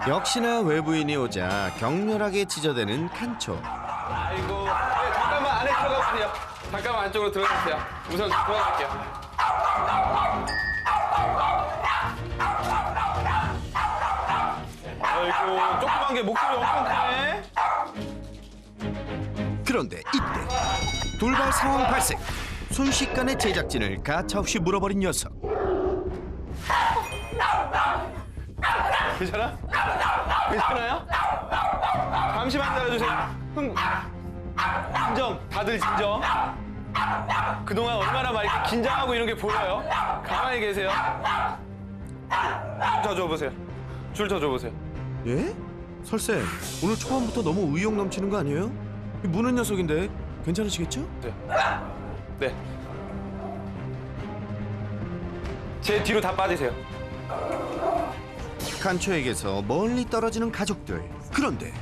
역시나 외부인이 오자 격렬하게 찢어대는 칸초. 아이고, 네, 잠깐만 안에 들어가세요. 잠깐만 안쪽으로 들어가세요. 우선 들어갈게요. 아이고, 조그만 게 목소리 엄청 크네. 그런데 이때 돌발 상황 발생. 순식간에 제작진을 가차없이 물어버린 녀석. 괜찮아? 괜찮아요? 잠시만 기다려주세요. 진정, 다들 진정. 그동안 얼마나 많이 긴장하고 이런 게 보여요? 가만히 계세요. 줄 더 줘보세요. 줄 더 줘보세요. 예? 설쌤, 오늘 초반부터 너무 의욕 넘치는 거 아니에요? 이 무는 녀석인데 괜찮으시겠죠? 네. 제 뒤로 다 빠지세요. 칸초에게서 멀리 떨어지는 가족들. 그런데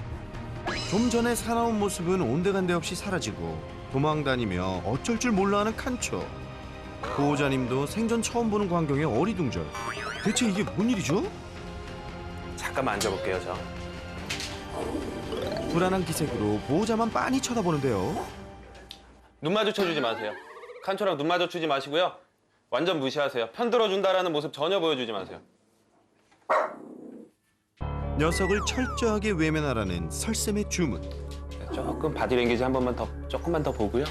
좀 전에 사나운 모습은 온데간데 없이 사라지고 도망다니며 어쩔 줄 몰라하는 칸초. 보호자님도 생전 처음 보는 광경에 어리둥절. 대체 이게 뭔 일이죠? 잠깐만 앉아볼게요, 저. 불안한 기색으로 보호자만 빤히 쳐다보는데요. 눈 마주쳐주지 마세요. 칸초랑 눈 마주치지 마시고요. 완전 무시하세요. 편들어준다라는 모습 전혀 보여주지 마세요. 녀석을 철저하게 외면하라는 설쌤의 주문. 조금 바디랭귀지 한 번만 더, 조금만 더 보고요.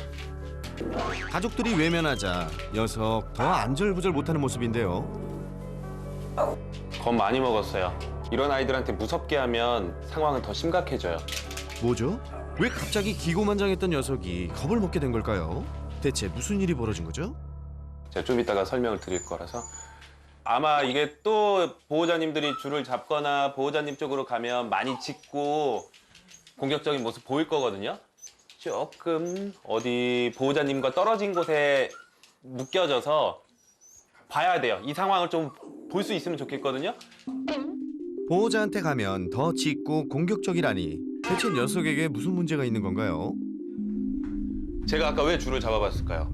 가족들이 외면하자 녀석 더 안절부절 못하는 모습인데요. 겁 많이 먹었어요. 이런 아이들한테 무섭게 하면 상황은 더 심각해져요. 뭐죠? 왜 갑자기 기고만장했던 녀석이 겁을 먹게 된 걸까요? 대체 무슨 일이 벌어진 거죠? 제가 좀 이따가 설명을 드릴 거라서 아마 이게 또 보호자님들이 줄을 잡거나 보호자님 쪽으로 가면 많이 짖고 공격적인 모습 보일 거거든요. 조금 어디 보호자님과 떨어진 곳에 묶여져서 봐야 돼요. 이 상황을 좀 볼 수 있으면 좋겠거든요. 보호자한테 가면 더 짖고 공격적이라니 대체 녀석에게 무슨 문제가 있는 건가요? 제가 아까 왜 줄을 잡아봤을까요?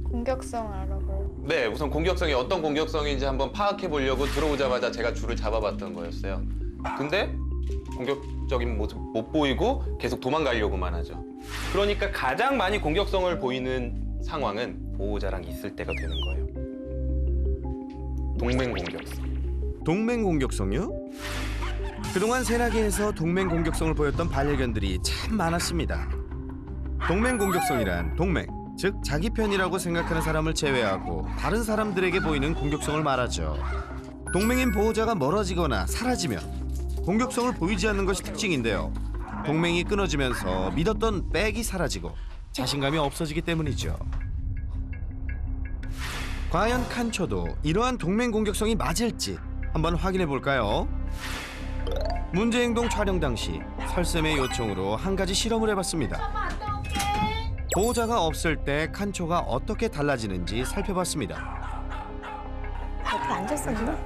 공격성 알아보고. 네, 우선 공격성이 어떤 공격성인지 한번 파악해 보려고 들어오자마자 제가 줄을 잡아봤던 거였어요. 근데 공격적인 모습 못 보이고 계속 도망가려고만 하죠. 그러니까 가장 많이 공격성을 보이는 상황은 보호자랑 있을 때가 되는 거예요. 동맹 공격성. 동맹 공격성이요? 그동안 세나기에서 동맹 공격성을 보였던 반려견들이 참 많았습니다. 동맹 공격성이란 동맹, 즉 자기 편이라고 생각하는 사람을 제외하고 다른 사람들에게 보이는 공격성을 말하죠. 동맹인 보호자가 멀어지거나 사라지면 공격성을 보이지 않는 것이 특징인데요. 동맹이 끊어지면서 믿었던 백이 사라지고 자신감이 없어지기 때문이죠. 과연 칸초도 이러한 동맹 공격성이 맞을지 한번 확인해 볼까요? 문제행동 촬영 당시 설쌤의 요청으로 한 가지 실험을 해봤습니다. 보호자가 없을 때 칸초가 어떻게 달라지는지 살펴봤습니다. 옆에 앉았었나?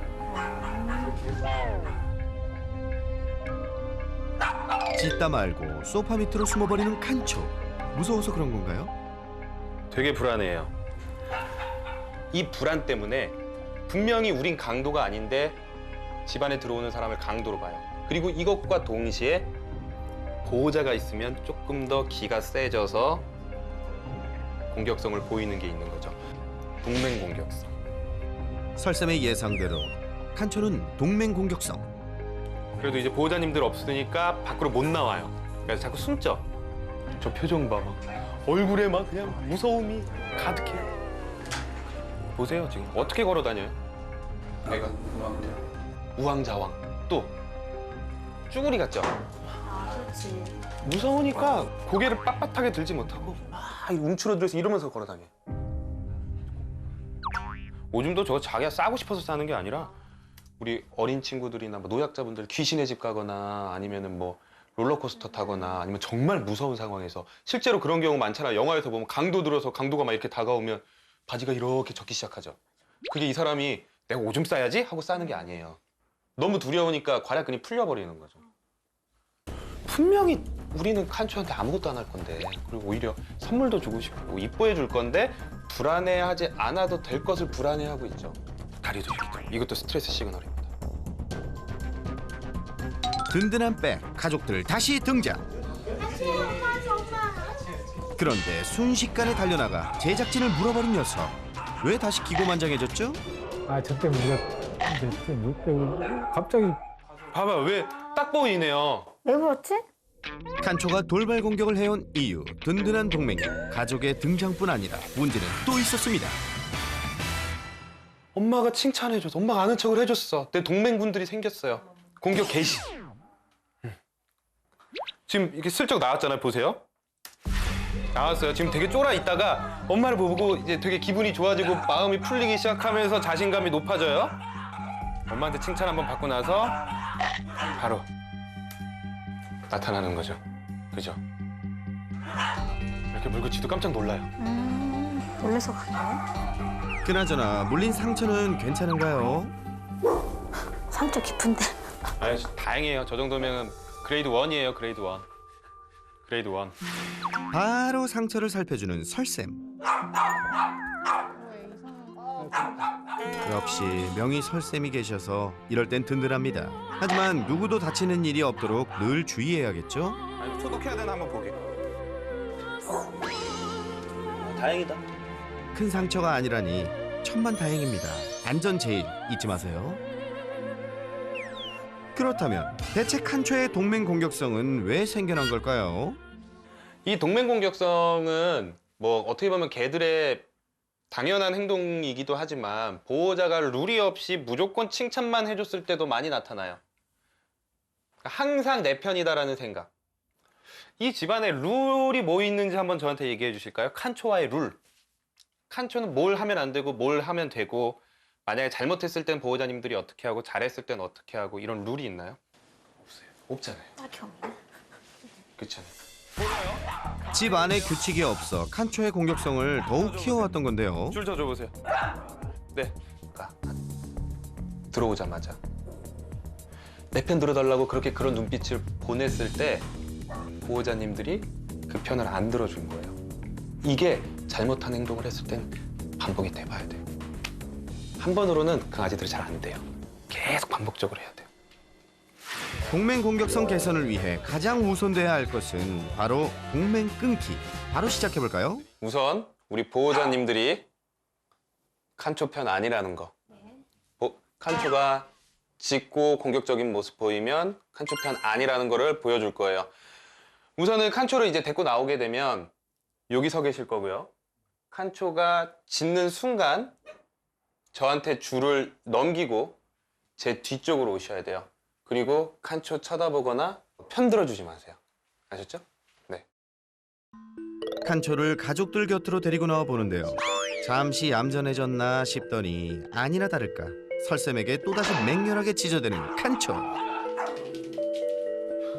짖다 말고 소파 밑으로 숨어버리는 칸초. 무서워서 그런 건가요? 되게 불안해요. 이 불안 때문에 분명히 우린 강도가 아닌데 집안에 들어오는 사람을 강도로 봐요. 그리고 이것과 동시에 보호자가 있으면 조금 더 기가 세져서 공격성을 보이는 게 있는 거죠. 동맹 공격성. 설쌤의 예상대로 칸초는 동맹 공격성. 그래도 이제 보호자님들 없으니까 밖으로 못 나와요. 그래서 자꾸 숨죠. 저 표정 봐. 막 얼굴에 막 그냥 무서움이 가득해요. 보세요 지금 어떻게 걸어 다녀요? 애가 우왕좌왕. 또 쭈구리 같죠? 그렇지. 무서우니까 고개를 빳빳하게 들지 못하고 막 움츠러들어서 이러면서 걸어 다녀요. 오줌도 저거 자기가 싸고 싶어서 싸는 게 아니라 우리 어린 친구들이나 뭐 노약자분들 귀신의 집 가거나 아니면은 뭐 롤러코스터 타거나 아니면 정말 무서운 상황에서 실제로 그런 경우 많잖아. 영화에서 보면 강도 들어서 강도가 막 이렇게 다가오면 바지가 이렇게 젖기 시작하죠. 그게 이 사람이 내가 오줌 싸야지 하고 싸는 게 아니에요. 너무 두려우니까 괄약근이 풀려버리는 거죠. 분명히 우리는 칸초한테 아무것도 안 할 건데 그리고 오히려 선물도 주고 싶고 이뻐해 줄 건데 불안해하지 않아도 될 것을 불안해하고 있죠. 다리도 저기죠. 이것도 스트레스 시그널입니다. 든든한 백 가족들 다시 등장. 그런데 순식간에 달려나가 제작진을 물어버린 녀석. 왜 다시 기고만장해졌죠? 아, 저 때문에 우리가 이제 뭐 때문에 갑자기 봐봐, 왜 딱 보이네요. 왜 그렇지? 칸초가 돌발 공격을 해온 이유. 든든한 동맹이 가족의 등장뿐 아니라 문제는 또 있었습니다. 엄마가 칭찬해줘서 엄마가 아는 척을 해줬어. 내 동맹군들이 생겼어요. 공격 개시. 지금 이렇게 슬쩍 나왔잖아요. 보세요. 나왔어요. 지금 되게 쫄아 있다가 엄마를 보고 이제 되게 기분이 좋아지고 마음이 풀리기 시작하면서 자신감이 높아져요. 엄마한테 칭찬 한번 받고 나서 바로 나타나는 거죠. 그죠? 이렇게 물고 지도 깜짝 놀라요. 놀래서 그래? 그나저나 물린 상처는 괜찮은가요? 상처 깊은데. 아유, 다행이에요. 저 정도면 그레이드 1이에요. 그레이드 1. 그레이드 1. 바로 상처를 살펴주는 설쌤. 역시 명의 설쌤이 계셔서 이럴 땐 든든합니다. 하지만 누구도 다치는 일이 없도록 늘 주의해야겠죠? 아니, 소독해야 되나 한번 보게. 다행이다. 큰 상처가 아니라니 천만다행입니다. 안전 제일 잊지 마세요. 그렇다면 대체 칸초의 동맹 공격성은 왜 생겨난 걸까요? 이 동맹 공격성은 뭐 어떻게 보면 개들의 당연한 행동이기도 하지만 보호자가 룰이 없이 무조건 칭찬만 해줬을 때도 많이 나타나요. 항상 내 편이다라는 생각. 이 집안에 룰이 뭐 있는지 한번 저한테 얘기해 주실까요? 칸초와의 룰. 칸초는 뭘 하면 안 되고 뭘 하면 되고 만약에 잘못했을 땐 보호자님들이 어떻게 하고 잘했을 땐 어떻게 하고 이런 룰이 있나요? 없어요. 없잖아요. 딱히 없네. 그렇잖아요. 집 안에 규칙이 없어 칸초의 공격성을 더욱 키워왔던 건데요. 줄 저 보세요. 네. 들어오자마자 내 편 들어달라고 그렇게 그런 눈빛을 보냈을 때 보호자님들이 그 편을 안 들어준 거예요. 이게 잘못한 행동을 했을 땐 반복이 돼봐야 돼요. 한 번으로는 강아지들이 잘 안 돼요. 계속 반복적으로 해야 돼요. 동맹 공격성 개선을 위해 가장 우선돼야 할 것은 바로 동맹 끊기. 바로 시작해볼까요? 우선 우리 보호자님들이 칸초 편 아니라는 거. 칸초가 짖고 공격적인 모습 보이면 칸초 편 아니라는 거를 보여줄 거예요. 우선은 칸초를 이제 데리고 나오게 되면 여기 서 계실 거고요. 칸초가 짖는 순간 저한테 줄을 넘기고 제 뒤쪽으로 오셔야 돼요. 그리고 칸초 쳐다보거나 편 들어주지 마세요. 아셨죠? 네. 칸초를 가족들 곁으로 데리고 나와 보는데요. 잠시 얌전해졌나 싶더니 아니나 다를까 설쌤에게 또다시 맹렬하게 짖어대는 칸초.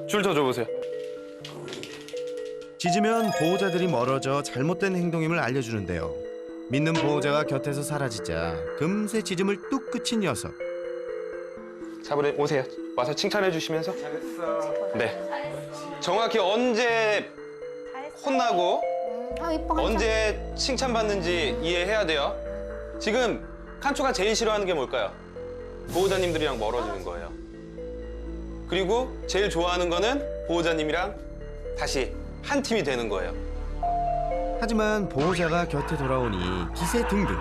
줄 저 줘보세요. 짖으면 보호자들이 멀어져 잘못된 행동임을 알려주는데요. 믿는 보호자가 곁에서 사라지자 금세 짖음을 뚝 그친 녀석. 사부님 오세요. 와서 칭찬해 주시면서. 잘했어. 네. 정확히 언제 혼나고 이뻐. 언제 칭찬받는지 이해해야 돼요. 지금 칸초가 제일 싫어하는 게 뭘까요? 보호자님들이랑 멀어지는 거예요. 그리고 제일 좋아하는 거는 보호자님이랑 다시 한 팀이 되는 거예요. 하지만 보호자가 곁에 돌아오니 기세 등등.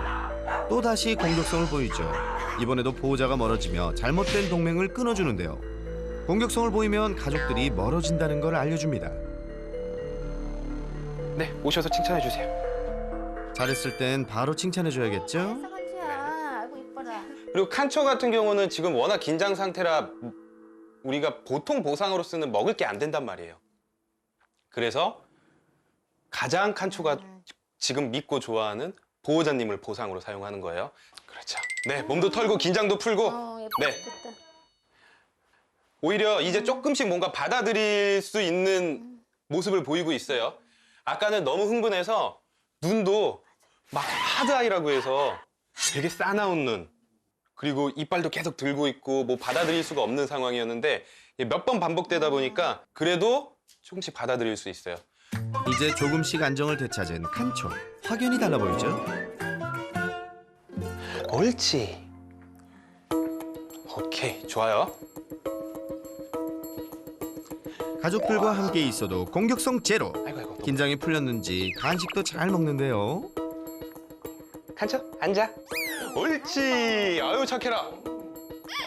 또다시 공격성을 보이죠. 이번에도 보호자가 멀어지며 잘못된 동맹을 끊어주는데요. 공격성을 보이면 가족들이 멀어진다는 걸 알려줍니다. 네, 오셔서 칭찬해 주세요. 잘했을 땐 바로 칭찬해줘야겠죠? 칸초야. 아이고 이뻐라. 그리고 칸초 같은 경우는 지금 워낙 긴장 상태라 우리가 보통 보상으로 쓰는 먹을 게 안 된단 말이에요. 그래서 가장 칸초가 지금 믿고 좋아하는 보호자님을 보상으로 사용하는 거예요. 그렇죠. 네, 몸도 털고 긴장도 풀고. 네. 예쁘겠다. 오히려 이제 조금씩 뭔가 받아들일 수 있는 모습을 보이고 있어요. 아까는 너무 흥분해서 눈도 막 하드아이라고 해서 되게 싸나운 눈. 그리고 이빨도 계속 들고 있고 뭐 받아들일 수가 없는 상황이었는데 몇 번 반복되다 보니까 그래도 조금씩 받아들일 수 있어요. 이제 조금씩 안정을 되찾은 칸초. 확연히 달라 보이죠? 옳지. 오케이, 좋아요. 가족들과 함께 있어도 공격성 제로. 아이고. 긴장이 풀렸는지 간식도 잘 먹는데요. 칸초 앉아. 옳지. 아유 착해라.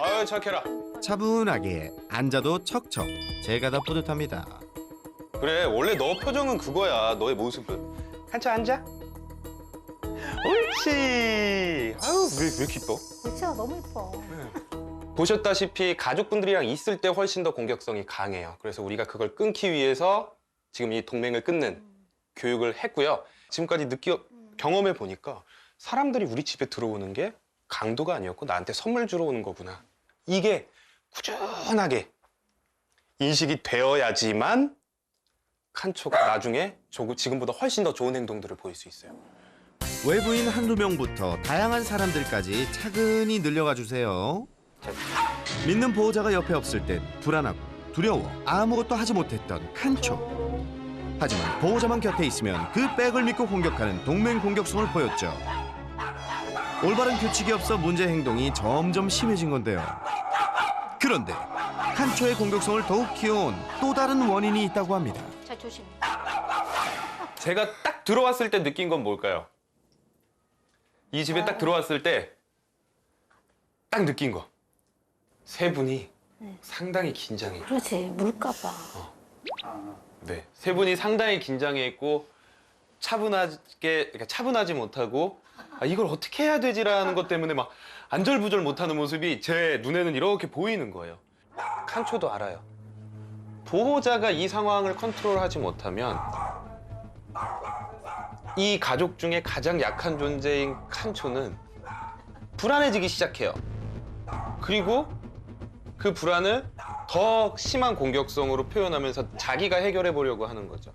아유 착해라. 차분하게 앉아도 척척. 제가 다 뿌듯합니다. 그래 원래 너 표정은 그거야. 너의 모습은. 칸초 앉아. 옳지. 아유 왜 이렇게 이뻐? 진짜 너무 예뻐. 보셨다시피 가족분들이랑 있을 때 훨씬 더 공격성이 강해요. 그래서 우리가 그걸 끊기 위해서 지금 이 동맹을 끊는 교육을 했고요. 지금까지 경험해 보니까 사람들이 우리 집에 들어오는 게 강도가 아니었고 나한테 선물 주러 오는 거구나. 이게 꾸준하게 인식이 되어야지만 칸초가 나중에 지금보다 훨씬 더 좋은 행동들을 보일 수 있어요. 외부인 한두 명부터 다양한 사람들까지 차근히 늘려가 주세요. 믿는 보호자가 옆에 없을 땐 불안하고 두려워 아무것도 하지 못했던 칸초. 하지만 보호자만 곁에 있으면 그 백을 믿고 공격하는 동맹 공격성을 보였죠. 올바른 규칙이 없어 문제 행동이 점점 심해진 건데요. 그런데 칸초의 공격성을 더욱 키워온 또 다른 원인이 있다고 합니다. 자, 조심. 제가 딱 들어왔을 때 느낀 건 뭘까요? 이 집에 딱 들어왔을 때 딱 느낀 거. 세 분이 상당히 긴장해. 그렇지, 물까봐. 네, 세 분이 상당히 긴장해 있고 차분하지 못하고 이걸 어떻게 해야 되지라는 것 때문에 막 안절부절 못하는 모습이 제 눈에는 이렇게 보이는 거예요. 칸초도 알아요. 보호자가 이 상황을 컨트롤하지 못하면 이 가족 중에 가장 약한 존재인 칸초는 불안해지기 시작해요. 그리고 그 불안을 더 심한 공격성으로 표현하면서 자기가 해결해 보려고 하는 거죠.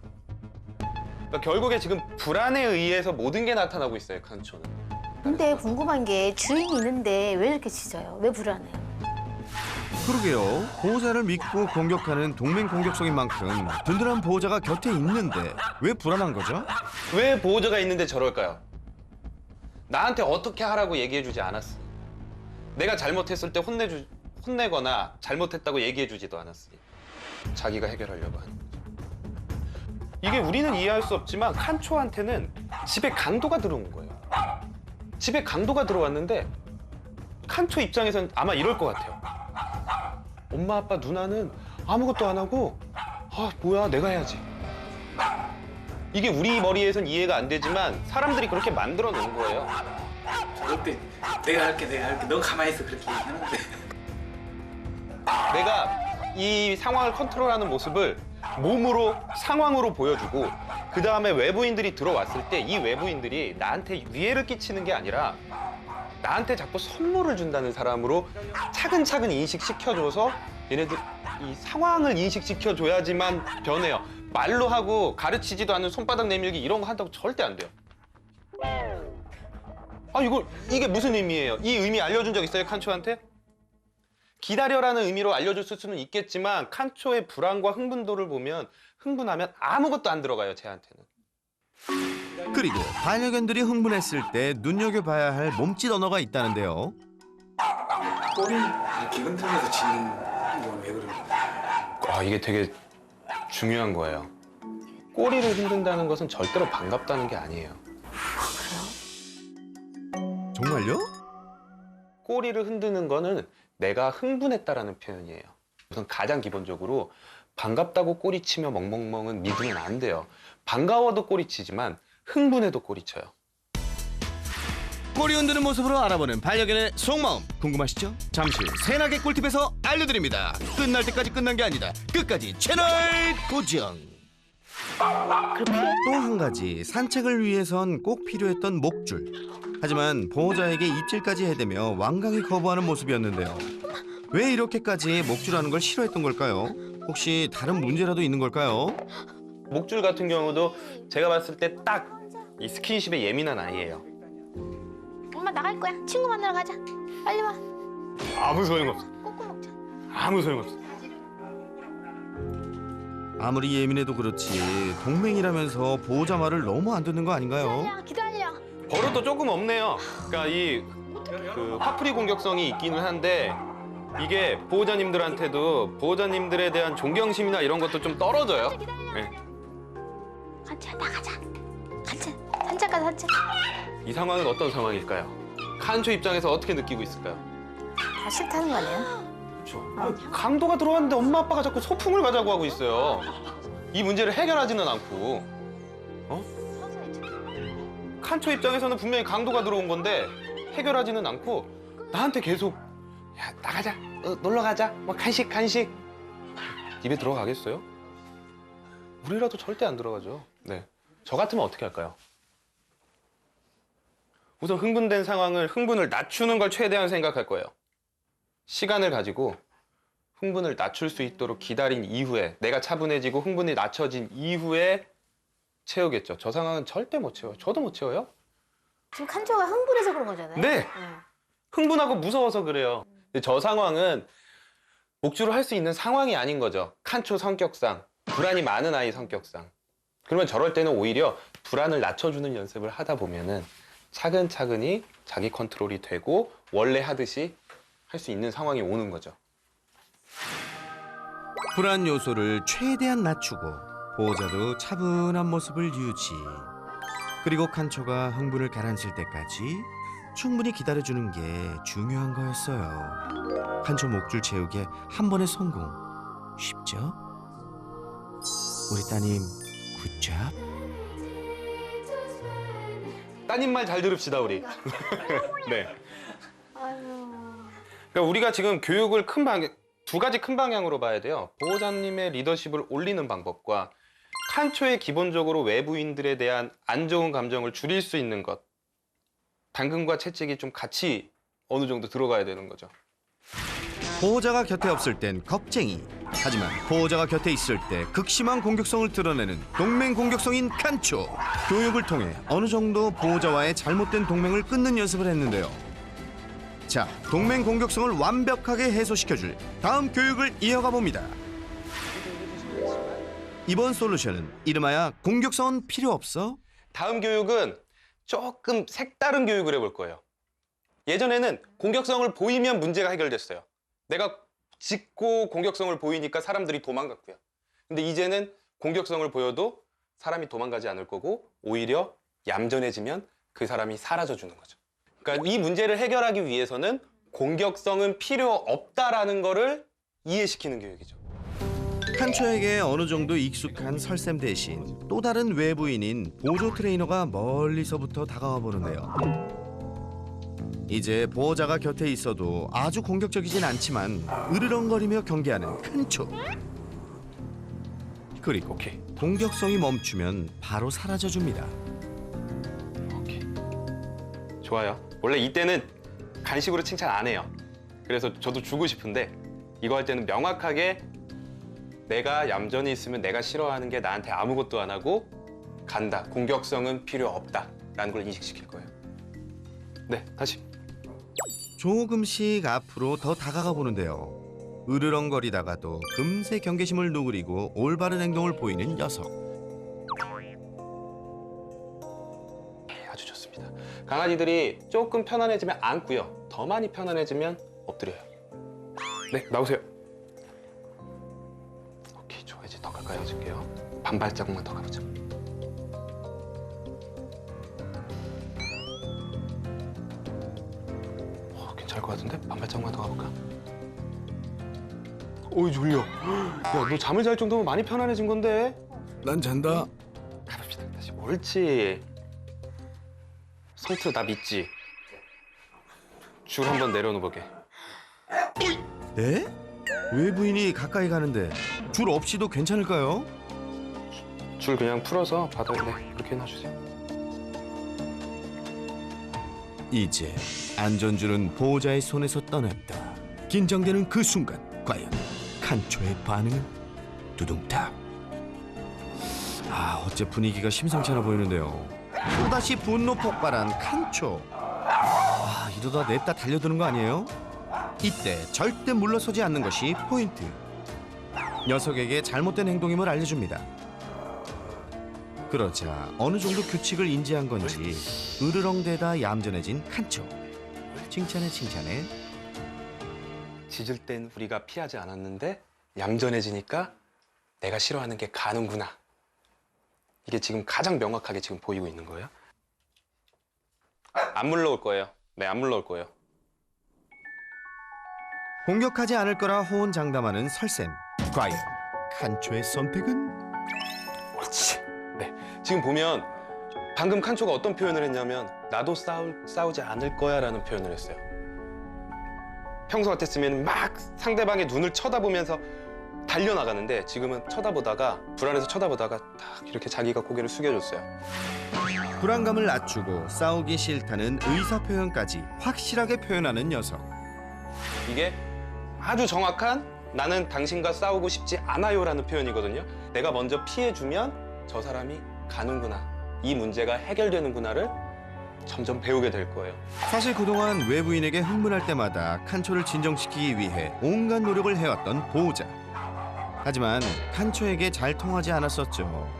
그러니까 결국에 지금 불안에 의해서 모든 게 나타나고 있어요, 칸초는. 근데 궁금한 게 주인이 있는데 왜 이렇게 짖어요? 왜 불안해요? 그러게요. 보호자를 믿고 공격하는 동맹 공격성인 만큼 든든한 보호자가 곁에 있는데 왜 불안한 거죠? 왜 보호자가 있는데 저럴까요? 나한테 어떻게 하라고 얘기해주지 않았으니. 내가 잘못했을 때 혼내거나 잘못했다고 얘기해주지도 않았으니. 자기가 해결하려고 하는 거죠. 이게 우리는 이해할 수 없지만 칸초한테는 집에 강도가 들어온 거예요. 집에 강도가 들어왔는데 칸초 입장에서는 아마 이럴 것 같아요. 엄마, 아빠, 누나는 아무것도 안 하고 뭐야 내가 해야지. 이게 우리 머리에선 이해가 안 되지만 사람들이 그렇게 만들어 놓은 거예요. 저럴 때 내가 할게 너 가만히 있어 그렇게 얘기하는데 내가 이 상황을 컨트롤하는 모습을 몸으로 상황으로 보여주고 그 다음에 외부인들이 들어왔을 때 이 외부인들이 나한테 위해를 끼치는 게 아니라 나한테 자꾸 선물을 준다는 사람으로 차근차근 인식시켜줘서 얘네들 이 상황을 인식시켜줘야지만 변해요. 말로 하고 가르치지도 않는 손바닥 내밀기 이런 거 한다고 절대 안 돼요. 이게 무슨 의미예요? 이 의미 알려준 적 있어요, 칸초한테? 기다려라는 의미로 알려줬을 수는 있겠지만 칸초의 불안과 흥분도를 보면 흥분하면 아무것도 안 들어가요, 쟤한테는. 그리고 반려견들이 흥분했을 때 눈여겨봐야 할 몸짓 언어가 있다는데요. 꼬리 이렇게 흔들면서 짖는 건 왜 그럴까? 이게 되게 중요한 거예요. 꼬리를 흔든다는 것은 절대로 반갑다는 게 아니에요. 정말요? 꼬리를 흔드는 거는 내가 흥분했다라는 표현이에요. 우선 가장 기본적으로 반갑다고 꼬리치며 멍멍멍은 믿으면 안 돼요. 반가워도 꼬리치지만 흥분해도 꼬리쳐요. 꼬리 흔드는 모습으로 알아보는 반려견의 속마음 궁금하시죠? 잠시 후 새나개 꿀팁에서 알려드립니다. 끝날 때까지 끝난 게 아니다. 끝까지 채널 고정. 또 한 가지 산책을 위해선 꼭 필요했던 목줄. 하지만 보호자에게 입질까지 해대며 완강히 거부하는 모습이었는데요. 왜 이렇게까지 목줄하는 걸 싫어했던 걸까요? 혹시 다른 문제라도 있는 걸까요? 목줄 같은 경우도 제가 봤을 때 딱 이 스킨십에 예민한 아이예요. 엄마 나갈 거야. 친구 만나러 가자. 빨리 와. 아무 소용없어. 꼬꼬 먹자. 아무 소용없어. 아무리 예민해도 그렇지 동맹이라면서 보호자 말을 너무 안 듣는 거 아닌가요? 기다려. 버릇도 조금 없네요. 그러니까 그 화풀이 공격성이 있기는 한데 이게 보호자님들한테도 보호자님들에 대한 존경심이나 이런 것도 좀 떨어져요. 네. 칸초야 나가자. 산책 가자 산책. 이 상황은 어떤 상황일까요? 칸초 입장에서 어떻게 느끼고 있을까요? 다 싫다는 거 아니에요? 그렇죠. 강도가 들어왔는데 엄마 아빠가 자꾸 소풍을 가자고 하고 있어요. 이 문제를 해결하지는 않고. 칸초 입장에서는 분명히 강도가 들어온 건데 해결하지는 않고 나한테 계속 야 나가자, 놀러 가자, 뭐 간식. 입에 들어가겠어요? 우리라도 절대 안 들어가죠. 네, 저 같으면 어떻게 할까요? 우선 흥분된 상황을 흥분을 낮추는 걸 최대한 생각할 거예요. 시간을 가지고 흥분을 낮출 수 있도록 기다린 이후에 내가 차분해지고 흥분이 낮춰진 이후에 채우겠죠. 저 상황은 절대 못 채워요. 저도 못 채워요. 지금 칸초가 흥분해서 그런 거잖아요. 네. 흥분하고 무서워서 그래요. 근데 저 상황은 목줄을 할 수 있는 상황이 아닌 거죠. 칸초 성격상, 불안이 많은 아이 성격상. 그러면 저럴 때는 오히려 불안을 낮춰주는 연습을 하다 보면은 차근차근히 자기 컨트롤이 되고 원래 하듯이 할 수 있는 상황이 오는 거죠. 불안 요소를 최대한 낮추고 보호자도 차분한 모습을 유지. 그리고 칸초가 흥분을 가라앉힐 때까지 충분히 기다려주는 게 중요한 거였어요. 칸초 목줄 채우기에 한 번의 성공 쉽죠? 우리 따님 굿잡. 따님 말 잘 들읍시다 우리. 네. 그러니까 우리가 지금 교육을 두 가지 큰 방향으로 봐야 돼요. 보호자님의 리더십을 올리는 방법과 칸초에 기본적으로 외부인들에 대한 안 좋은 감정을 줄일 수 있는 것. 당근과 채찍이 좀 같이 어느 정도 들어가야 되는 거죠. 보호자가 곁에 없을 땐 겁쟁이. 하지만 보호자가 곁에 있을 때 극심한 공격성을 드러내는 동맹 공격성인 칸초. 교육을 통해 어느 정도 보호자와의 잘못된 동맹을 끊는 연습을 했는데요. 자, 동맹 공격성을 완벽하게 해소시켜줄 다음 교육을 이어가 봅니다. 이번 솔루션은 이름하여 공격성은 필요 없어? 다음 교육은 조금 색다른 교육을 해볼 거예요. 예전에는 공격성을 보이면 문제가 해결됐어요. 내가 짖고 공격성을 보이니까 사람들이 도망갔고요. 근데 이제는 공격성을 보여도 사람이 도망가지 않을 거고 오히려 얌전해지면 그 사람이 사라져 주는 거죠. 그러니까 이 문제를 해결하기 위해서는 공격성은 필요 없다라는 거를 이해시키는 교육이죠. 칸초에게 어느 정도 익숙한 설쌤 대신 또 다른 외부인인 보조 트레이너가 멀리서부터 다가와 보는데요. 이제 보호자가 곁에 있어도 아주 공격적이진 않지만 으르렁거리며 경계하는 칸초. 그리고 오케이. 공격성이 멈추면 바로 사라져줍니다. 오케이. 좋아요. 원래 이때는 간식으로 칭찬 안 해요. 그래서 저도 주고 싶은데 이거 할 때는 명확하게 내가 얌전히 있으면 내가 싫어하는 게 나한테 아무것도 안 하고 간다. 공격성은 필요 없다라는 걸 인식시킬 거예요. 네, 다시. 조금씩 앞으로 더 다가가 보는데요. 으르렁거리다가도 금세 경계심을 누그리고 올바른 행동을 보이는 녀석. 아주 좋습니다. 강아지들이 조금 편안해지면 앉고요. 더 많이 편안해지면 엎드려요. 네, 나오세요. 오케이, 좋아. 이제 더 가까이 해줄게요. 반 발자국만 더 가보자. 괜찮을 것 같은데? 반 발자국만 더 가볼까? 어이, 졸려. 야, 너 잠을 잘 정도면 많이 편안해진 건데? 난 잔다. 가봅시다. 다시. 옳지. 성트 나 믿지? 줄 한번 내려놓을게. 네? 외부인이 가까이 가는데 줄 없이도 괜찮을까요? 줄 그냥 풀어서 바닥에 이렇게 놔주세요. 이제 안전줄은 보호자의 손에서 떠났다. 긴장되는 그 순간 과연 칸초의 반응은? 두둥탁. 아, 어째 분위기가 심상치 않아 보이는데요. 또다시 분노 폭발한 칸초. 아, 이러다 냅다 달려드는 거 아니에요? 이때 절대 물러서지 않는 것이 포인트. 녀석에게 잘못된 행동임을 알려줍니다. 그러자 어느 정도 규칙을 인지한 건지 으르렁대다 얌전해진 칸초. 칭찬해 칭찬해. 짖을 땐 우리가 피하지 않았는데 얌전해지니까 내가 싫어하는 게 가는구나. 이게 지금 가장 명확하게 지금 보이고 있는 거예요. 안 물러올 거예요. 네, 안 물러올 거예요. 공격하지 않을 거라 호언장담하는 설쌤. 과연 칸초의 선택은? 그렇지. 네, 지금 보면 방금 칸초가 어떤 표현을 했냐면 나도 싸우지 않을 거야 라는 표현을 했어요. 평소 같았으면 막 상대방의 눈을 쳐다보면서 달려나가는데 지금은 쳐다보다가 불안해서 쳐다보다가 딱 이렇게 자기가 고개를 숙여줬어요. 불안감을 낮추고 싸우기 싫다는 의사표현까지 확실하게 표현하는 녀석. 이게 아주 정확한 나는 당신과 싸우고 싶지 않아요라는 표현이거든요. 내가 먼저 피해주면 저 사람이 가는구나. 이 문제가 해결되는구나를 점점 배우게 될 거예요. 사실 그동안 외부인에게 흥분할 때마다 칸초를 진정시키기 위해 온갖 노력을 해왔던 보호자. 하지만 칸초에게 잘 통하지 않았었죠.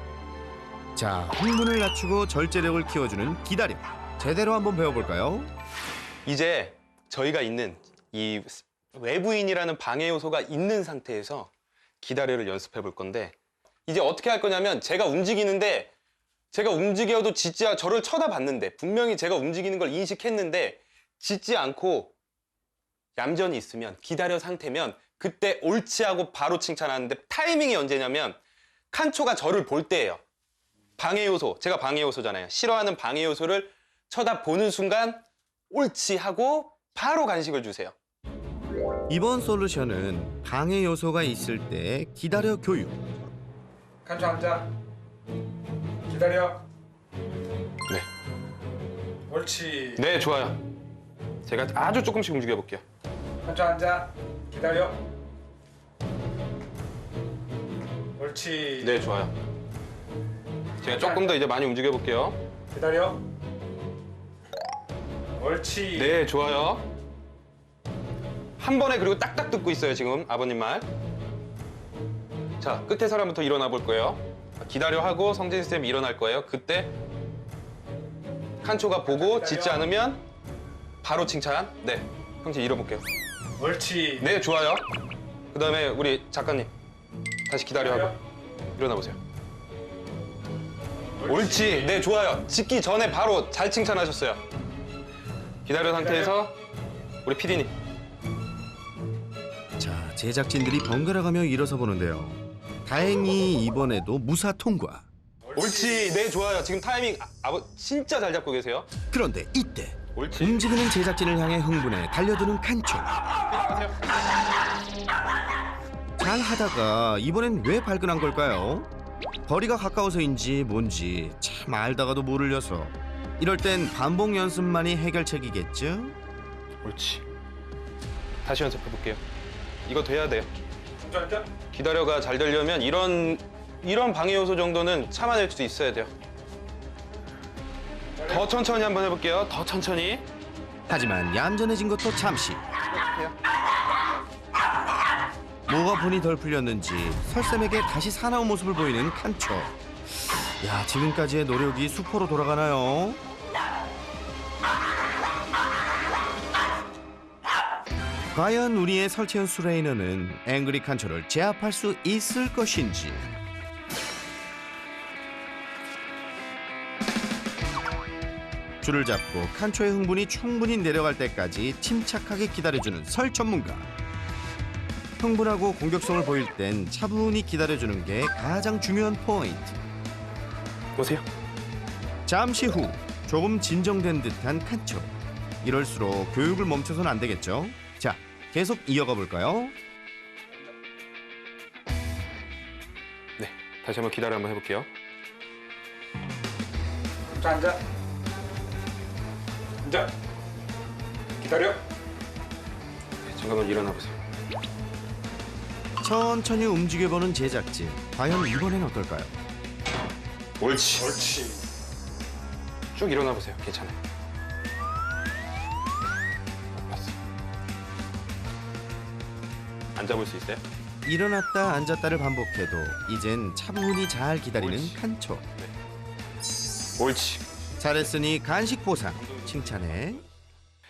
자, 흥분을 낮추고 절제력을 키워주는 기다림. 제대로 한번 배워볼까요? 이제 저희가 있는 이 외부인이라는 방해 요소가 있는 상태에서 기다려를 연습해 볼 건데 이제 어떻게 할 거냐면 제가 움직이는데 제가 움직여도 저를 쳐다봤는데 분명히 제가 움직이는 걸 인식했는데 짖지 않고 얌전히 있으면 기다려 상태면 그때 옳지 하고 바로 칭찬하는데 타이밍이 언제냐면 칸초가 저를 볼 때예요. 방해 요소, 제가 방해 요소잖아요. 싫어하는 방해 요소를 쳐다보는 순간 옳지 하고 바로 간식을 주세요. 이번 솔루션은 방해 요소가 있을 때 기다려 교육. 칸초 앉아. 기다려. 네. 옳지. 네, 좋아요. 제가 아주 조금씩 움직여 볼게요. 칸초 앉아. 기다려. 옳지. 네, 좋아요. 제가 조금 더 이제 많이 움직여 볼게요. 기다려. 옳지. 네, 좋아요. 한 번에 그리고 딱딱 듣고 있어요, 지금 아버님 말. 자, 끝에 사람부터 일어나 볼 거예요. 기다려 하고 성진쌤 일어날 거예요. 그때 칸초가 보고 짖지 않으면 바로 칭찬. 네, 형제 일어볼게요. 옳지. 네, 좋아요. 그 다음에 우리 작가님 다시 기다려 하고 일어나 보세요. 옳지. 네, 좋아요. 짖기 전에 바로 잘 칭찬하셨어요. 기다려 상태에서 우리 PD님. 자, 제작진들이 번갈아가며 일어서 보는데요. 다행히 이번에도 무사 통과. 옳지. 네, 좋아요. 지금 타이밍 진짜 잘 잡고 계세요. 그런데 이때 옳지. 움직이는 제작진을 향해 흥분해 달려드는 칸초. 잘 하다가 이번엔 왜 발끈한 걸까요? 거리가 가까워서인지 뭔지 참 알다가도 모를 녀석. 이럴 땐 반복 연습만이 해결책이겠죠? 옳지. 다시 연습해 볼게요. 이거 돼야 돼요. 칸초 앉아. 기다려가 잘 되려면 이런 방해 요소 정도는 참아낼 수 있어야 돼요. 더 천천히 한번 해볼게요. 더 천천히. 하지만 얌전해진 것도 잠시. 뭐가 분이 덜 풀렸는지 설쌤에게 다시 사나운 모습을 보이는 칸초. 야, 지금까지의 노력이 수포로 돌아가나요? 과연 우리의 설채연 수레이너는 앵그리 칸초를 제압할 수 있을 것인지. 줄을 잡고 칸초의 흥분이 충분히 내려갈 때까지 침착하게 기다려주는 설 전문가. 흥분하고 공격성을 보일 땐 차분히 기다려주는 게 가장 중요한 포인트. 보세요. 잠시 후 조금 진정된 듯한 칸초. 이럴수록 교육을 멈춰서는 안 되겠죠? 자, 계속 이어가 볼까요? 네, 다시 한번 기다려 한번 해볼게요. 칸초 앉아. 앉아. 기다려. 네, 잠깐만 일어나 보세요. 천천히 움직여보는 제작진. 과연 이번엔 어떨까요? 옳지. 옳지. 쭉 일어나 보세요. 괜찮아요. 봤어. 앉아볼 수 있어요? 일어났다 앉았다를 반복해도 이젠 차분히 잘 기다리는 칸초. 옳지. 잘했으니 간식 보상. 칭찬해.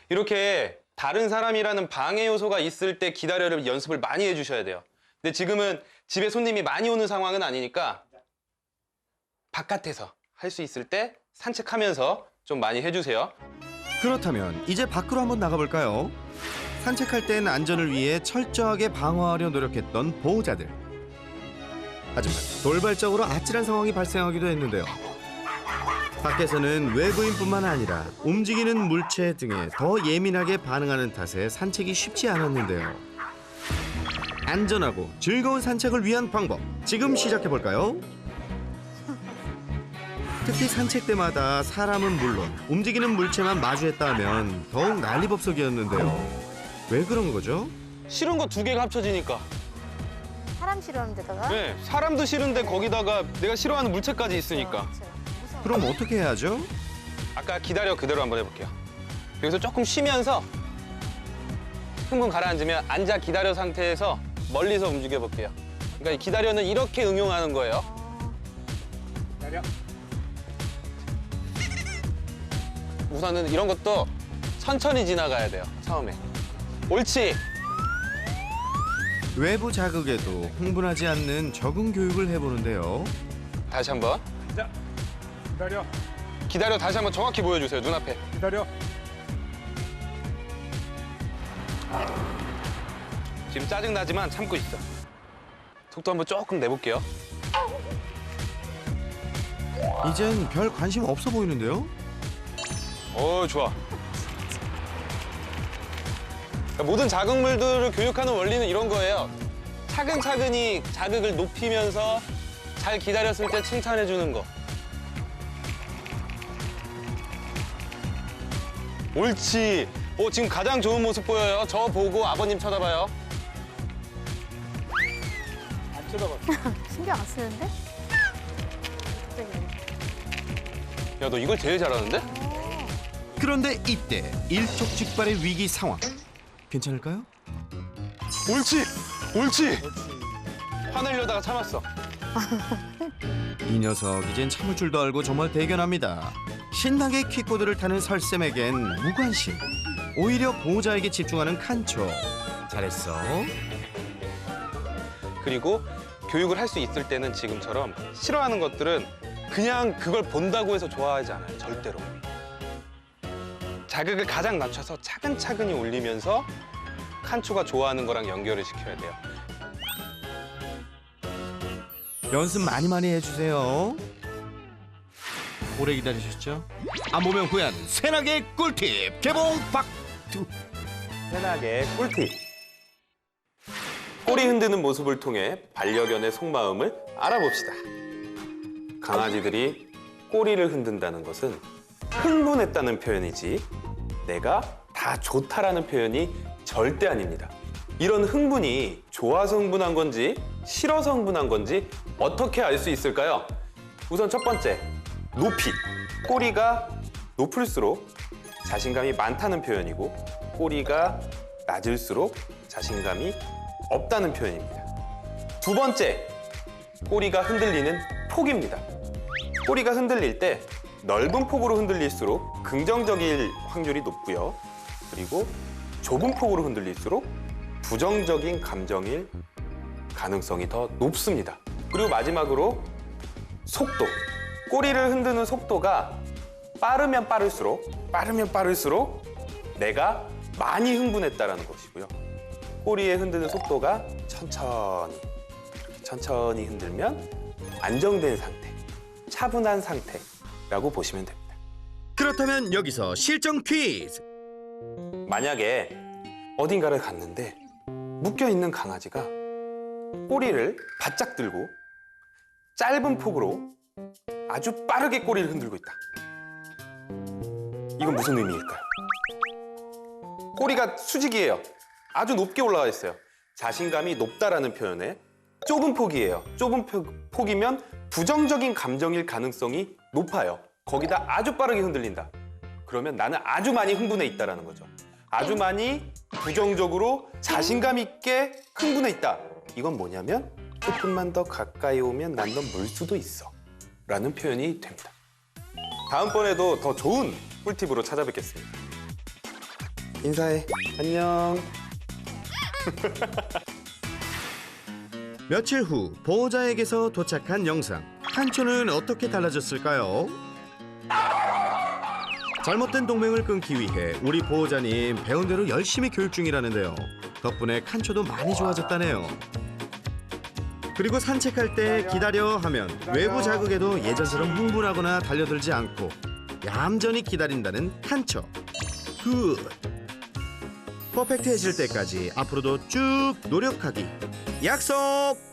이렇게 다른 사람이라는 방해 요소가 있을 때 기다려를 연습을 많이 해주셔야 돼요. 근데 지금은 집에 손님이 많이 오는 상황은 아니니까 바깥에서 할 수 있을 때 산책하면서 좀 많이 해주세요. 그렇다면 이제 밖으로 한번 나가볼까요? 산책할 땐 안전을 위해 철저하게 방어하려 노력했던 보호자들. 하지만 돌발적으로 아찔한 상황이 발생하기도 했는데요. 밖에서는 외부인뿐만 아니라 움직이는 물체 등에 더 예민하게 반응하는 탓에 산책이 쉽지 않았는데요. 안전하고 즐거운 산책을 위한 방법, 지금 시작해볼까요? 특히 산책 때마다 사람은 물론 움직이는 물체만 마주했다 하면 더욱 난리법석이었는데요. 왜 그런 거죠? 싫은 거 두 개가 합쳐지니까. 사람 싫어하는 데다가. 네, 사람도 싫은데 거기다가 내가 싫어하는 물체까지 있으니까. 무서워. 그럼 어떻게 해야죠? 아까 기다려 그대로 한번 해볼게요. 여기서 조금 쉬면서 흥분 가라앉으면 앉아 기다려 상태에서 멀리서 움직여 볼게요. 그러니까 이 기다려는 이렇게 응용하는 거예요. 기다려. 우선은 이런 것도 천천히 지나가야 돼요, 처음에. 옳지. 외부 자극에도 흥분하지 않는 적응 교육을 해보는데요. 다시 한번. 자, 기다려. 기다려 다시 한번 정확히 보여주세요, 눈앞에. 기다려. 지금 짜증나지만 참고 있어. 속도 한번 조금 내볼게요. 이젠 별 관심 없어 보이는데요? 좋아. 모든 자극물들을 교육하는 원리는 이런 거예요. 차근차근히 자극을 높이면서 잘 기다렸을 때 칭찬해 주는 거. 옳지. 지금 가장 좋은 모습 보여요. 저 보고 아버님 쳐다봐요. 안 쳐다봤어. 신경 안 쓰는데? 갑자기. 야, 너 이걸 제일 잘하는데? 그런데 이때 일촉즉발의 위기 상황. 괜찮을까요? 옳지. 옳지. 화내려다가 참았어. 이 녀석 이젠 참을 줄도 알고 정말 대견합니다. 신나게 킥보드를 타는 설쌤에겐 무관심. 오히려 보호자에게 집중하는 칸초. 잘했어. 그리고 교육을 할 수 있을 때는 지금처럼 싫어하는 것들은 그냥 그걸 본다고 해서 좋아하지 않아요. 절대로. 자극을 가장 낮춰서 차근차근히 올리면서 칸초가 좋아하는 거랑 연결을 시켜야 돼요. 연습 많이 해주세요. 오래 기다리셨죠? 안 보면 후회하는 새나게 꿀팁 개봉 박두. 편하게 꿀팁. 꼬리 흔드는 모습을 통해 반려견의 속마음을 알아봅시다. 강아지들이 꼬리를 흔든다는 것은 흥분했다는 표현이지 내가 다 좋다라는 표현이 절대 아닙니다. 이런 흥분이 좋아서 흥분한 건지 싫어서 흥분한 건지 어떻게 알 수 있을까요? 우선 첫 번째, 높이. 꼬리가 높을수록 자신감이 많다는 표현이고 꼬리가 낮을수록 자신감이 없다는 표현입니다. 두 번째, 꼬리가 흔들리는 폭입니다. 꼬리가 흔들릴 때 넓은 폭으로 흔들릴수록 긍정적일 확률이 높고요. 그리고 좁은 폭으로 흔들릴수록 부정적인 감정일 가능성이 더 높습니다. 그리고 마지막으로 속도. 꼬리를 흔드는 속도가 빠르면 빠를수록 내가 많이 흥분했다는 것이고요. 꼬리에 흔드는 속도가 천천히 흔들면 안정된 상태, 차분한 상태라고 보시면 됩니다. 그렇다면 여기서 실전 퀴즈. 만약에 어딘가를 갔는데 묶여있는 강아지가 꼬리를 바짝 들고 짧은 폭으로 아주 빠르게 꼬리를 흔들고 있다. 이건 무슨 의미일까요? 꼬리가 수직이에요. 아주 높게 올라가 있어요. 자신감이 높다라는 표현에 좁은 폭이에요. 좁은 폭이면 부정적인 감정일 가능성이 높아요. 거기다 아주 빠르게 흔들린다. 그러면 나는 아주 많이 흥분해 있다라는 거죠. 아주 많이 부정적으로 자신감 있게 흥분해 있다. 이건 뭐냐면 조금만 더 가까이 오면 난 넌 물 수도 있어 라는 표현이 됩니다. 다음번에도 더 좋은 꿀팁으로 찾아뵙겠습니다. 인사해. 안녕. 며칠 후 보호자에게서 도착한 영상. 칸초는 어떻게 달라졌을까요? 잘못된 동맹을 끊기 위해 우리 보호자님 배운 대로 열심히 교육 중이라는데요. 덕분에 칸초도 많이 좋아졌다네요. 그리고 산책할 때 기다려 하면 외부 자극에도 예전처럼 흥분하거나 달려들지 않고 얌전히 기다린다는 칸초. 굿! 퍼펙트해질 때까지 앞으로도 쭉 노력하기. 약속!